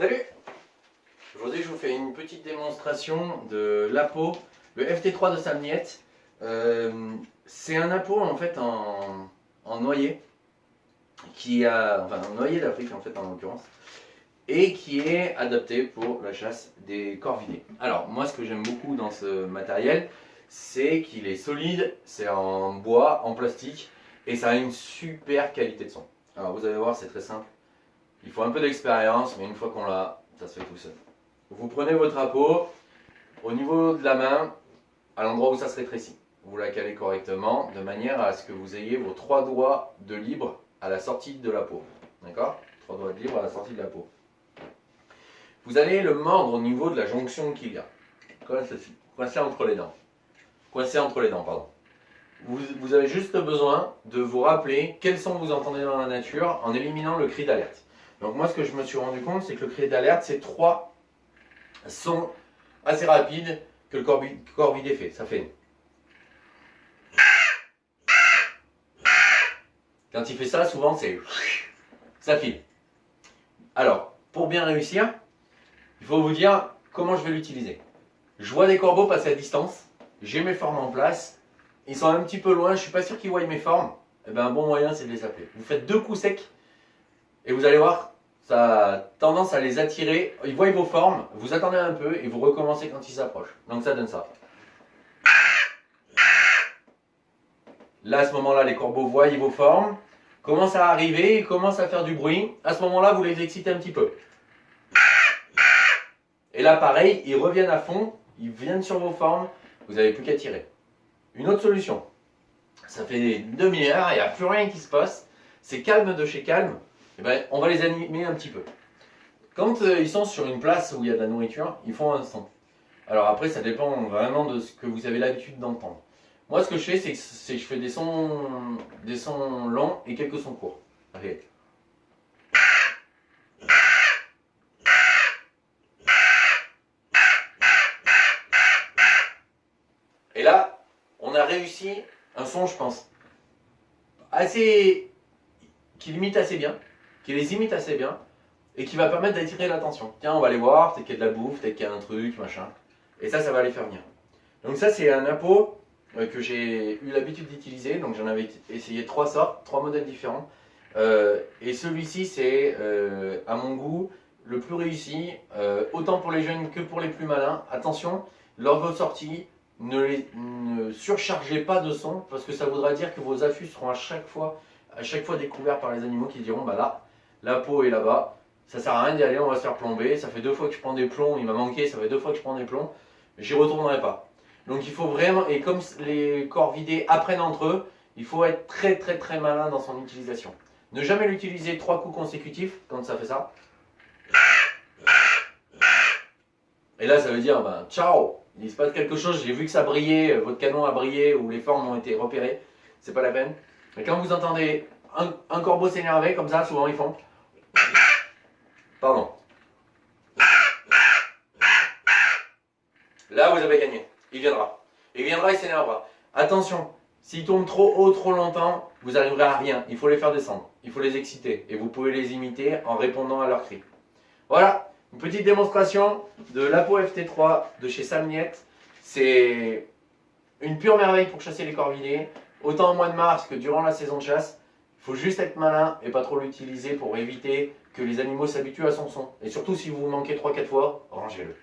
Salut! Aujourd'hui je vous fais une petite démonstration de l'Apo, le FT3 de Samniette. C'est un Apo en fait en noyer, un noyer d'Afrique en fait en l'occurrence, et qui est adapté pour la chasse des corvidés. Alors moi ce que j'aime beaucoup dans ce matériel, c'est qu'il est solide, c'est en bois, en plastique, et ça a une super qualité de son. Alors vous allez voir, c'est très simple. Il faut un peu d'expérience, mais une fois qu'on l'a, ça se fait tout seul. Vous prenez votre Apo, au niveau de la main, à l'endroit où ça se rétrécit. Vous la calez correctement, de manière à ce que vous ayez vos 3 doigts de libre à la sortie de la peau. D'accord? 3 doigts de libre à la sortie de la peau. Vous allez le mordre au niveau de la jonction qu'il y a. Comme ceci. Coincé entre les dents. Coincé entre les dents, pardon. Vous avez juste besoin de vous rappeler quels sons vous entendez dans la nature en éliminant le cri d'alerte. Donc moi ce que je me suis rendu compte, c'est que le cri d'alerte, c'est 3 sons assez rapides que le corvidé fait. Ça fait... Quand il fait ça, souvent c'est... Ça file. Alors, pour bien réussir, il faut vous dire comment je vais l'utiliser. Je vois des corbeaux passer à distance, j'ai mes formes en place, ils sont un petit peu loin, je suis pas sûr qu'ils voient mes formes. Et ben, un bon moyen c'est de les appeler. Vous faites 2 coups secs et vous allez voir, ça a tendance à les attirer. Ils voient vos formes, vous attendez un peu et vous recommencez quand ils s'approchent. Donc ça donne ça. Là, à ce moment-là, les corbeaux voient vos formes, commencent à arriver, ils commencent à faire du bruit. À ce moment-là, vous les excitez un petit peu. Et là, pareil, ils reviennent à fond, ils viennent sur vos formes, vous n'avez plus qu'à tirer. Une autre solution, ça fait une demi-heure, il n'y a plus rien qui se passe, c'est calme de chez calme, et ben, on va les animer un petit peu. Quand ils sont sur une place où il y a de la nourriture, ils font un son. Alors après, ça dépend vraiment de ce que vous avez l'habitude d'entendre. Moi, ce que je fais, c'est que je fais des sons longs et quelques sons courts. Allez. Et là, on a réussi un son, je pense, qui limite assez bien, qui les imite assez bien, et qui va permettre d'attirer l'attention. Tiens, on va aller voir, peut-être qu'il y a de la bouffe, peut-être qu'il y a un truc, machin. Et ça va les faire venir. Donc ça, c'est un Apo que j'ai eu l'habitude d'utiliser. Donc j'en avais essayé 3 sortes, 3 modèles différents. Et celui-ci, c'est, à mon goût, le plus réussi, autant pour les jeunes que pour les plus malins. Attention, lors de vos sorties, ne surchargez pas de son, parce que ça voudra dire que vos affûts seront à chaque fois découverts par les animaux qui diront, bah là, la peau est là-bas, ça sert à rien d'y aller, on va se faire plomber, ça fait 2 fois que je prends des plombs, il m'a manqué, ça fait 2 fois que je prends des plombs, j'y retournerai pas. Donc il faut vraiment, et comme les corvidés apprennent entre eux, il faut être très malin dans son utilisation. Ne jamais l'utiliser 3 coups consécutifs, quand ça fait ça. Et là ça veut dire, ben, ciao, il se passe quelque chose, j'ai vu que ça brillait, votre canon a brillé, ou les formes ont été repérées, c'est pas la peine. Mais quand vous entendez un corbeau s'énerver, comme ça, souvent ils font... Pardon. Là, vous avez gagné. Il viendra. Il viendra, il s'énervera. Attention, s'il tourne trop haut, trop longtemps, vous n'arriverez à rien. Il faut les faire descendre. Il faut les exciter. Et vous pouvez les imiter en répondant à leurs cris. Voilà, une petite démonstration de l'Apo FT3 de chez Samniette. C'est une pure merveille pour chasser les corvidés. Autant au mois de mars que durant la saison de chasse. Il faut juste être malin et pas trop l'utiliser pour éviter que les animaux s'habituent à son son. Et surtout, si vous manquez 3-4 fois, rangez-le.